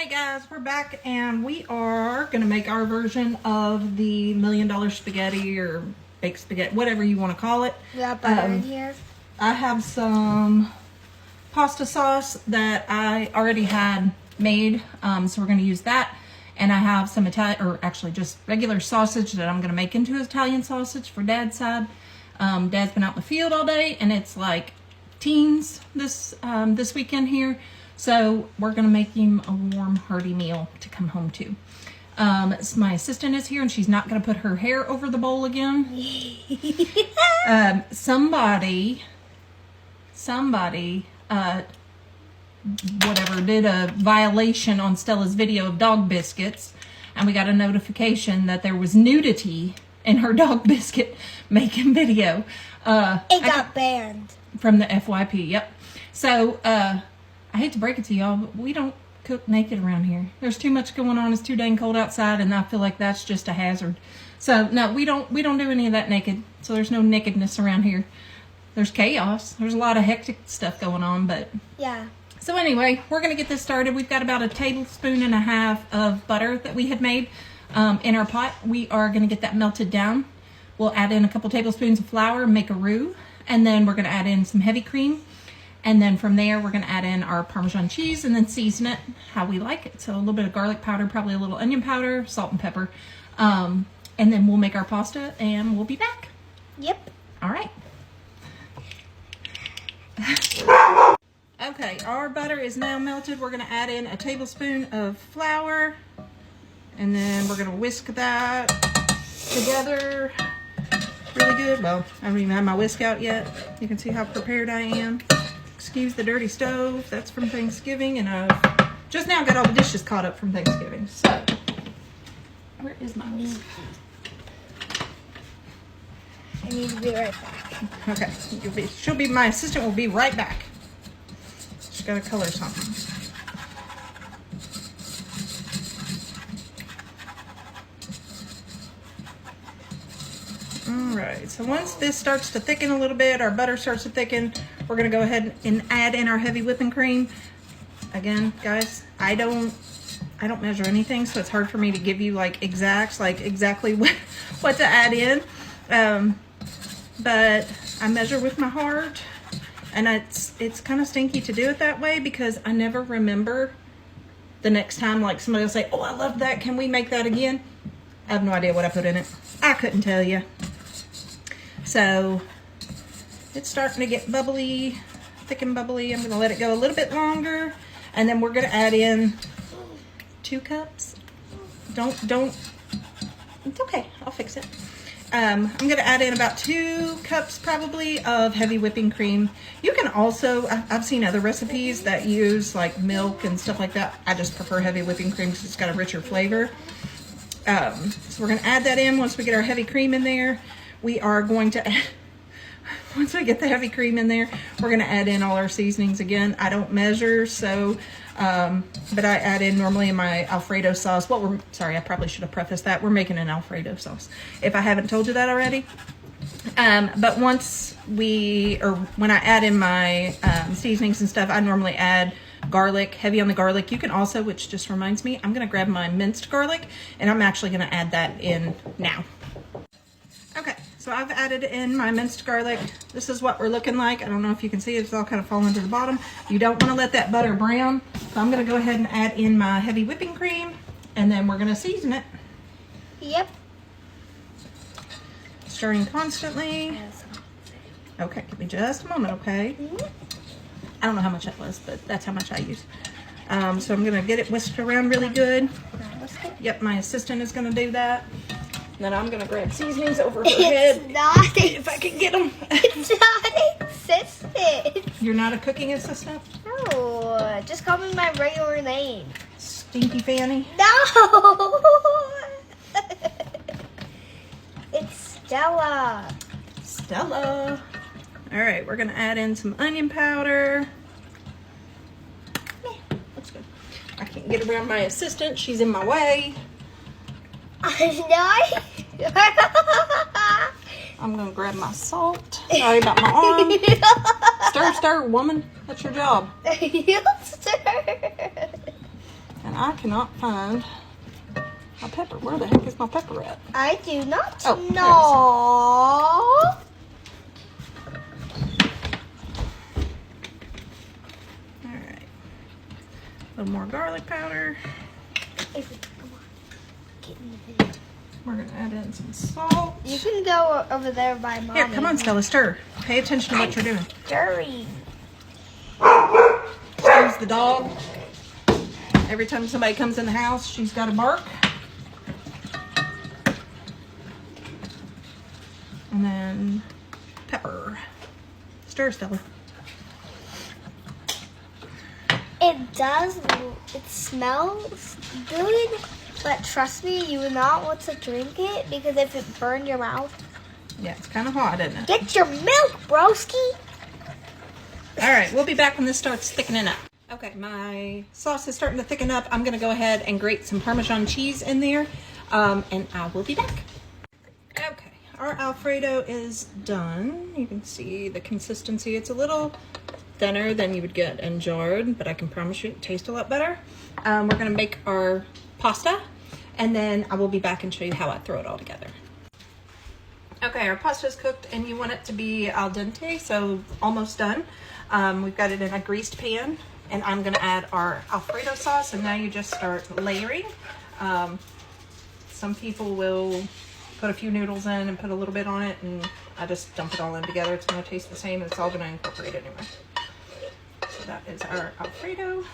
Hey guys, we're back and we are going to make our version of the $1 million spaghetti or baked spaghetti, whatever you want to call it. We got butter in here. I have some pasta sauce that I already had made, so we're going to use that. And I have some Italian, or actually just regular sausage that I'm going to make into Italian sausage for Dad's side. Dad's been out in the field all day and it's like teens this weekend here. So we're going to make him a warm, hearty meal to come home to. So my assistant is here and she's not going to put her hair over the bowl again. Somebody, whatever, did a violation on Stella's video of dog biscuits. And we got a notification that there was nudity in her dog biscuit making video. It got banned. From the FYP, yep. So, I hate to break it to y'all, but we don't cook naked around here. There's too much going on. It's too dang cold outside, and I feel like that's just a hazard. So no, we don't do any of that naked. So there's no nakedness around here. There's chaos. There's a lot of hectic stuff going on, but yeah. So anyway, we're gonna get this started. We've got about 1.5 tablespoons of butter that we had made in our pot. We are gonna get that melted down. We'll add in a couple tablespoons of flour, make a roux, and then we're gonna add in some heavy cream. And then from there, we're going to add in our Parmesan cheese and then season it how we like it. So a little bit of garlic powder, probably a little onion powder, salt and pepper. And then we'll make our pasta and we'll be back. Yep. All right. Okay, our butter is now melted. We're going to add in a tablespoon of flour. And then we're going to whisk that together really good. Well, I haven't even had my whisk out yet. You can see how prepared I am. Excuse the dirty stove. That's from Thanksgiving, and I've just now got all the dishes caught up from Thanksgiving. So, where is my meat? I need to be right back. Okay, my assistant will be right back. She's got to color something. Alright, so once this starts to thicken a little bit, our butter starts to thicken, we're going to go ahead and add in our heavy whipping cream. Again, guys, I don't measure anything, so it's hard for me to give you like exacts, like exactly what to add in. But I measure with my heart, and it's kind of stinky to do it that way because I never remember the next time like somebody will say, oh, I love that, can we make that again? I have no idea what I put in it. I couldn't tell you. So it's starting to get bubbly, thick and bubbly. I'm going to let it go a little bit longer, and then we're going to add in 2 cups. Don't. It's okay. I'll fix it. I'm going to add in about 2 cups probably of heavy whipping cream. You can also, I've seen other recipes that use like milk and stuff like that. I just prefer heavy whipping cream because it's got a richer flavor. So we're going to add that in once we get our heavy cream in there. We are going to add, once we get the heavy cream in there, we're going to add in all our seasonings again. I don't measure, so, but I add in normally in my Alfredo sauce. Sorry, I probably should have prefaced that. We're making an Alfredo sauce, if I haven't told you that already. But when I add in my seasonings and stuff, I normally add garlic, heavy on the garlic. You can also, which just reminds me, I'm going to grab my minced garlic, and I'm actually going to add that in now. Okay, so I've added in my minced garlic. This is what we're looking like. I don't know if you can see it. It's all kind of falling to the bottom. You don't want to let that butter brown. So I'm going to go ahead and add in my heavy whipping cream, and then we're going to season it. Yep. Stirring constantly. Okay, give me just a moment, okay? I don't know how much that was, but that's how much I use. So I'm going to get it whisked around really good. Yep, my assistant is going to do that. And then I'm going to grab seasonings over her head. If I can get them. It's not assistant. You're not a cooking assistant? No, just call me my regular name. Stinky Fanny? No. It's Stella. Stella. All right, we're going to add in some onion powder. Yeah, looks good. I can't get around my assistant. She's in my way. I'm going to grab my salt. Sorry about my arm. Stir, stir, woman. That's your job. Stir. And I cannot find my pepper. Where the heck is my pepper at? I do not Oh, know. Alright. A little more garlic powder. Avery, come on. Get in the video. We're going to add in some salt. You can go over there by Mommy. Here, come on, Stella, stir. Pay attention to what you're doing. Stirring. Excuse the dog. Every time somebody comes in the house, she's got to bark. And then pepper. Stir, Stella. It does. It smells good, but trust me, you would not want to drink it because if it burned your mouth. Yeah, it's kind of hot, isn't it? Get your milk, broski. All right, we'll be back when this starts thickening up. Okay, my sauce is starting to thicken up. I'm going to go ahead and grate some Parmesan cheese in there, and I will be back. Okay, our Alfredo is done. You can see the consistency. It's a little thinner than you would get in jarred, but I can promise you it tastes a lot better. We're going to make our pasta, and then I will be back and show you how I throw it all together. Okay, our pasta is cooked, and you want it to be al dente, so almost done. We've got it in a greased pan, and I'm going to add our Alfredo sauce, and now you just start layering. Some people will put a few noodles in and put a little bit on it, and I just dump it all in together. It's going to taste the same, and it's all going to incorporate anyway. So that is our Alfredo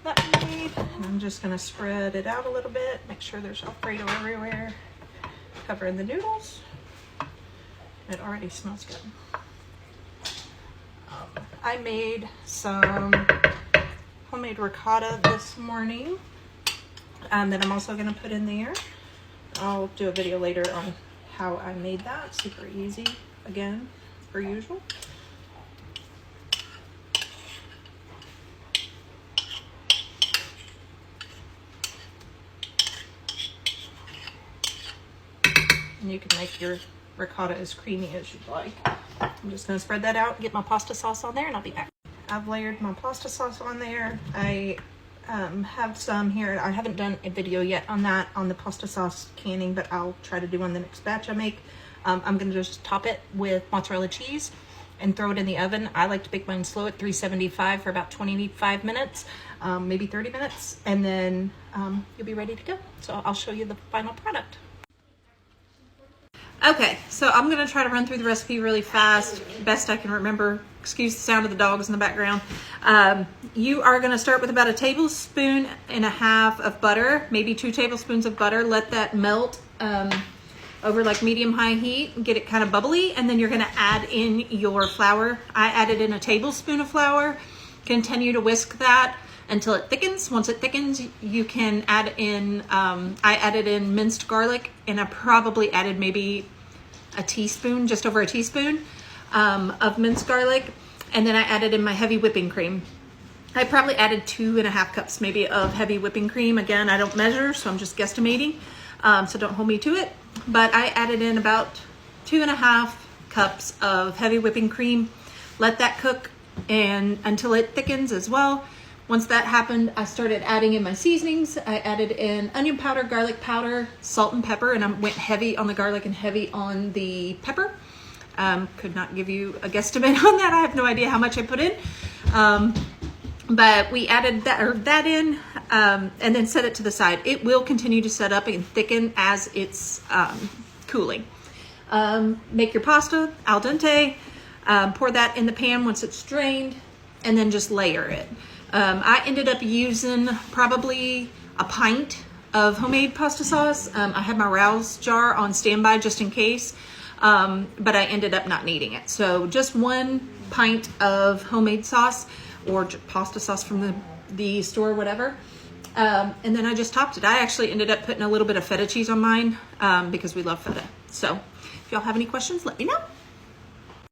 that we made, and I'm just going to spread it out a little bit, make sure there's Alfredo everywhere. Cover in the noodles. It already smells good. I made some homemade ricotta this morning that I'm also going to put in there. I'll do a video later on how I made that. Super easy, again, per usual. And you can make your ricotta as creamy as you'd like. I'm just going to spread that out, get my pasta sauce on there, and I'll be back. I've layered my pasta sauce on there. I have some here. I haven't done a video yet on that, on the pasta sauce canning, but I'll try to do on the next batch I make. I'm going to just top it with mozzarella cheese and throw it in the oven. I like to bake mine slow at 375 for about 25 minutes, maybe 30 minutes, and then you'll be ready to go. So I'll show you the final product. Okay, so I'm going to try to run through the recipe really fast, best I can remember. Excuse the sound of the dogs in the background. You are going to start with about 1.5 tablespoons of butter, maybe 2 tablespoons of butter. Let that melt over like medium-high heat, get it kind of bubbly, and then you're going to add in your flour. I added in 1 tablespoon of flour. Continue to whisk that until it thickens. Once it thickens, you can add in, I added in minced garlic, and I probably added maybe a teaspoon, just over a teaspoon of minced garlic. And then I added in my heavy whipping cream. I probably added 2.5 cups maybe of heavy whipping cream. Again, I don't measure, so I'm just guesstimating. So don't hold me to it. But I added in about 2.5 cups of heavy whipping cream. Let that cook and until it thickens as well. Once that happened, I started adding in my seasonings. I added in onion powder, garlic powder, salt and pepper, and I went heavy on the garlic and heavy on the pepper. Could not give you a guesstimate on that. I have no idea how much I put in. But we added that in and then set it to the side. It will continue to set up and thicken as it's cooling. Make your pasta al dente. Pour that in the pan once it's drained, and then just layer it. I ended up using probably a pint of homemade pasta sauce. I had my Rouse jar on standby just in case, but I ended up not needing it. So just 1 pint of homemade sauce or pasta sauce from the store, whatever. And then I just topped it. I actually ended up putting a little bit of feta cheese on mine because we love feta. So if y'all have any questions, let me know.